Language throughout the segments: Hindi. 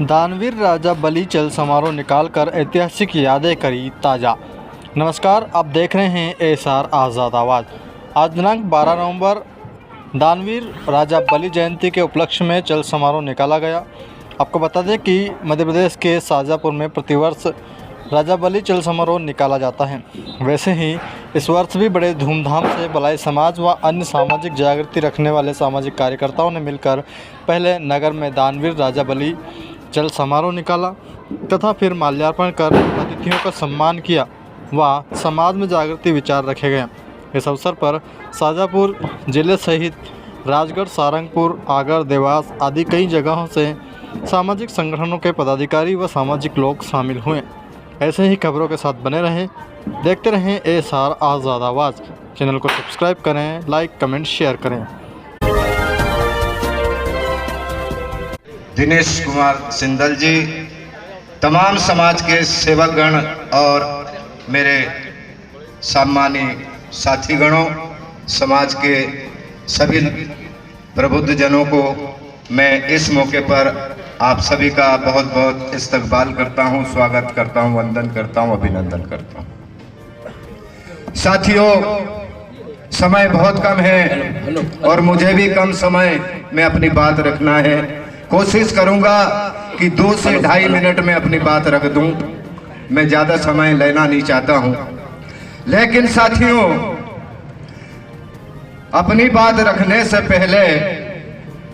दानवीर राजा बलि चल समारोह निकालकर ऐतिहासिक यादें करी ताज़ा। नमस्कार, आप देख रहे हैं एसआर आज़ाद आवाज़। आज दिनांक 12 नवंबर दानवीर राजा बलि जयंती के उपलक्ष्य में चल समारोह निकाला गया। आपको बता दें कि मध्य प्रदेश के शाजापुर में प्रतिवर्ष राजा बलि चल समारोह निकाला जाता है। वैसे ही इस वर्ष भी बड़े धूमधाम से बलाई समाज व अन्य सामाजिक जागृति रखने वाले सामाजिक कार्यकर्ताओं ने मिलकर पहले नगर में दानवीर राजा बलि चल समारोह निकाला तथा फिर माल्यार्पण कर अतिथियों का सम्मान किया व समाज में जागृति विचार रखे गए। इस अवसर पर शाजापुर जिले सहित राजगढ़, सारंगपुर, आगर, देवास आदि कई जगहों से सामाजिक संगठनों के पदाधिकारी व सामाजिक लोग शामिल हुए। ऐसे ही खबरों के साथ बने रहें, देखते रहें एसआर आज़ाद आवाज़। चैनल को सब्सक्राइब करें, लाइक, कमेंट, शेयर करें। दिनेश कुमार सिंदल जी, तमाम समाज के सेवकगण और मेरे सम्मानीय साथीगणों, समाज के सभी प्रबुद्ध जनों को मैं इस मौके पर आप सभी का बहुत बहुत इस्तकबाल करता हूं, स्वागत करता हूं, वंदन करता हूं, अभिनंदन करता हूं। साथियों, समय बहुत कम है और मुझे भी कम समय में अपनी बात रखना है। कोशिश करूंगा कि 2 से 2.5 मिनट में अपनी बात रख दूं। मैं ज़्यादा समय लेना नहीं चाहता हूं, लेकिन साथियों, अपनी बात रखने से पहले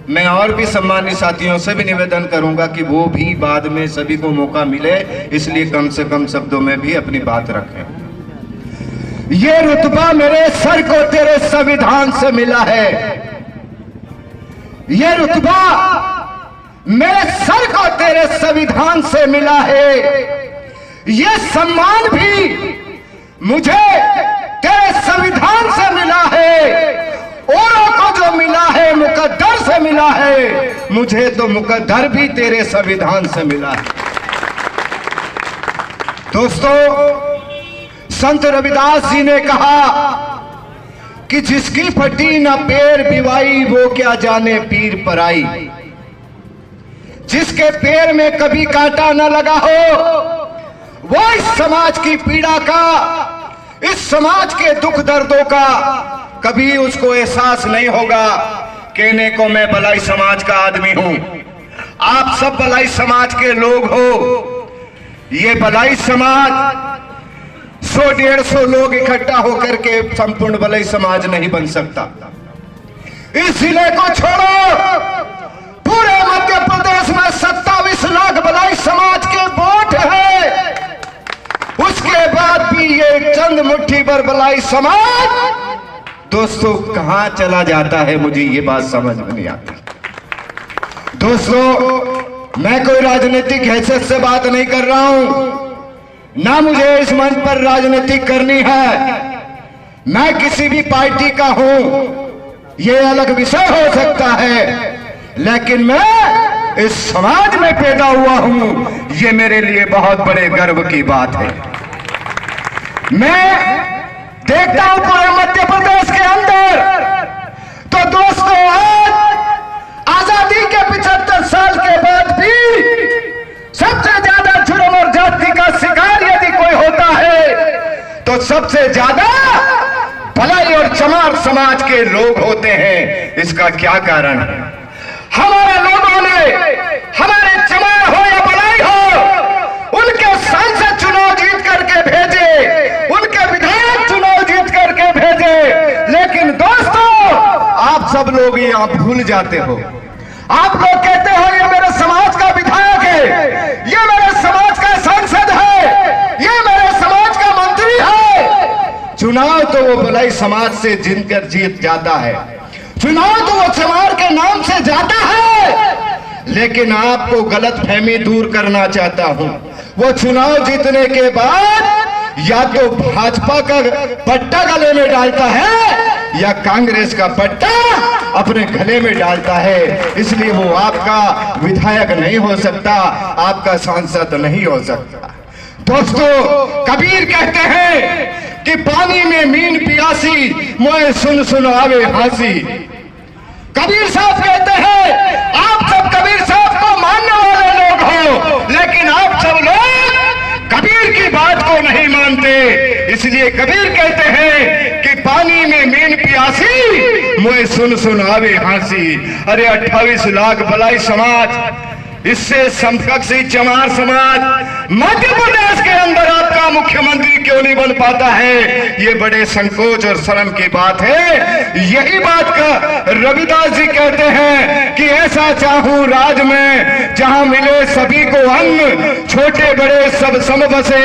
मैं और भी सम्मानित साथियों से भी निवेदन करूंगा कि वो भी बाद में सभी को मौका मिले, इसलिए कम से कम शब्दों में भी अपनी बात रखें। ये रुतबा मेरे सर को तेरे संविधान से मिला है। ये रुतबा मेरे सर को तेरे संविधान से मिला है। ये सम्मान भी मुझे तेरे संविधान से मिला है। औरों को जो मिला है मुकद्दर से मिला है, मुझे तो मुकद्दर भी तेरे संविधान से मिला है। दोस्तों, संत रविदास जी ने कहा कि जिसकी फटी न पैर बिवाई वो क्या जाने पीर पराई। जिसके पैर में कभी कांटा न लगा हो वो इस समाज की पीड़ा का, इस समाज के दुख दर्दों का कभी उसको एहसास नहीं होगा। कहने को मैं बलाई समाज का आदमी हूं, आप सब बलाई समाज के लोग हो। ये बलाई समाज 100-150 लोग इकट्ठा होकर के संपूर्ण बलाई समाज नहीं बन सकता। इस जिले को छोड़ो, पूरे मध्य प्रदेश में 27 लाख बलाई समाज के वोट है। उसके बाद भी ये चंद मुट्ठी पर बलाई समाज दोस्तों कहां चला जाता है, मुझे ये बात समझ में नहीं आती। दोस्तों, मैं कोई राजनीतिक हैसियत से बात नहीं कर रहा हूं, ना मुझे इस मंच पर राजनीतिक करनी है। मैं किसी भी पार्टी का हूं, यह अलग विषय हो सकता है, लेकिन मैं इस समाज में पैदा हुआ हूं, यह मेरे लिए बहुत बड़े गर्व की बात है। मैं देखता हूं पूरे मध्य प्रदेश के अंदर, तो दोस्तों आज आजादी के 75 साल के बाद भी सबसे ज्यादा जुर्म और जाति का शिकार यदि कोई होता है तो सबसे ज्यादा भलाई और चमार समाज के लोग होते हैं। इसका क्या कारण है? हमारे लोगों ने, हमारे चमार हो या भलाई हो, उनके सांसद चुनाव जीत करके भेजे, उनके विधायक चुनाव जीत करके भेजे, लेकिन दोस्तों आप सब लोग यहां भूल जाते हो। आप लोग कहते हो ये मेरे समाज का विधायक है, ये मेरे समाज का सांसद है, ये मेरे समाज का मंत्री है। चुनाव तो वो भलाई समाज से जिनकर जीत जाता है, चुनाव तो वो चमार के नाम से जाता है, लेकिन आपको गलतफहमी दूर करना चाहता हूं। वो चुनाव जीतने के बाद या तो भाजपा का पट्टा गले में डालता है या कांग्रेस का पट्टा अपने गले में डालता है, इसलिए वो आपका विधायक नहीं हो सकता, आपका सांसद नहीं हो सकता। दोस्तों, कबीर कहते हैं कि पानी में मीन पियासी, मोए सुन सुन आवे हासी। कबीर साहब कहते हैं आप सब कबीर साहब को मानने वाले लोग हो, लेकिन आप सब लोग कबीर की बात को नहीं मानते। इसलिए कबीर कहते हैं कि पानी में मीन प्यासी मुझे सुन सुन आवे हंसी। अरे 28 लाख भलाई समाज, इससे समकक्षी चमार समाज मध्य प्रदेश के अंदर आपका मुख्यमंत्री क्यों नहीं बन पाता है? ये बड़े संकोच और शर्म की बात है। यही बात का रविदास जी कहते हैं कि ऐसा चाहूं राज में जहां मिले सभी को अन्न, छोटे बड़े सब सम बसे,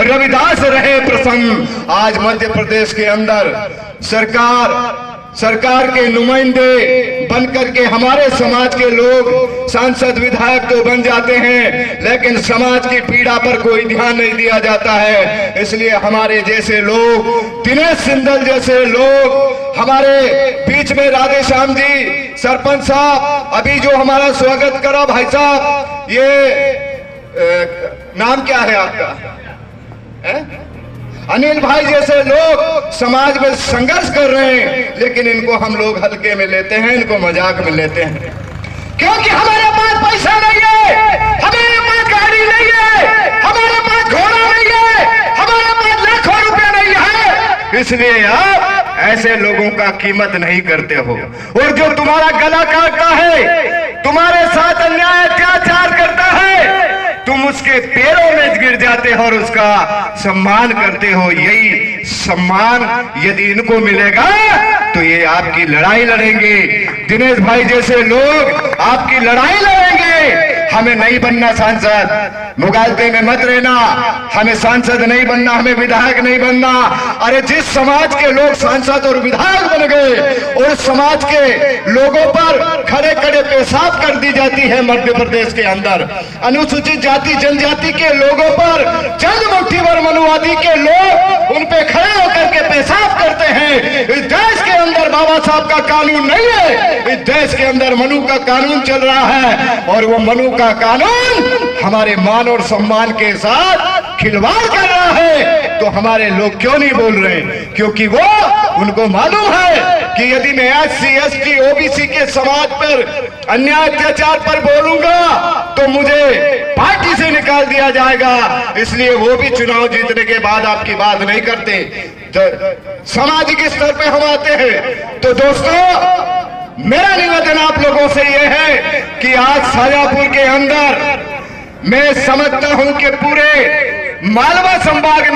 रविदास रहे प्रसन्न। आज मध्य प्रदेश के अंदर सरकार के नुमाइंदे बनकर के हमारे समाज के लोग सांसद विधायक तो बन जाते हैं, लेकिन समाज की पीड़ा पर कोई ध्यान नहीं दिया जाता है। इसलिए हमारे जैसे लोग, दिनेश सिंधल जैसे लोग हमारे बीच में, राधे श्याम जी सरपंच साहब अभी जो हमारा स्वागत करा भाई साहब, ये नाम क्या है आपका? अनिल भाई जैसे लोग समाज में संघर्ष कर रहे हैं, लेकिन इनको हम लोग हल्के में लेते हैं, इनको मजाक में लेते हैं, क्योंकि हमारे पास पैसा नहीं है, हमारे पास गाड़ी नहीं है, हमारे पास घोड़ा नहीं है, हमारे पास लाखों रुपए नहीं है। इसलिए आप ऐसे लोगों का कीमत नहीं करते हो। और जो तुम्हारा गला काटता है, तुम्हारे साथ अन्याय अत्याचार करता है, तुम उसके पैरों में गिर जाते हो और उसका सम्मान करते हो। यही सम्मान यदि इनको मिलेगा तो ये आपकी लड़ाई लड़ेंगे। दिनेश भाई जैसे लोग आपकी लड़ाई लड़ेंगे। हमें नहीं बनना सांसद, मुगालते में मत रहना, हमें सांसद नहीं बनना, हमें विधायक नहीं बनना। अरे जिस समाज के लोग सांसद और विधायक बन गए और समाज के लोगों पर खड़े खड़े पेशाब कर दी जाती है मध्य प्रदेश के अंदर, अनुसूचित जाति जनजाति के लोगों पर चंद मुट्ठी भर मनुवादी के लोग उन पे खड़े होकर के पेशाब करते हैं। इस देश के अंदर बाबा साहब का कानून नहीं है, इस देश के अंदर मनु का कानून चल रहा है, और वो मनु का कानून हमारे मान और सम्मान के साथ खिलवाड़ कर रहा है। तो हमारे लोग क्यों नहीं बोल रहे? क्योंकि वो उनको मालूम है कि यदि मैं SC ST OBC के समाज पर अन्याय अत्याचार पर बोलूंगा तो मुझे पार्टी से निकाल दिया जाएगा। इसलिए वो भी चुनाव जीतने के बाद आपकी बात नहीं करते। सामाजिक स्तर पे हम आते हैं। तो दोस्तों, मेरा निवेदन आप लोगों से यह है कि आज शाजापुर के अंदर मैं समझता हूं कि पूरे मालवा संभाग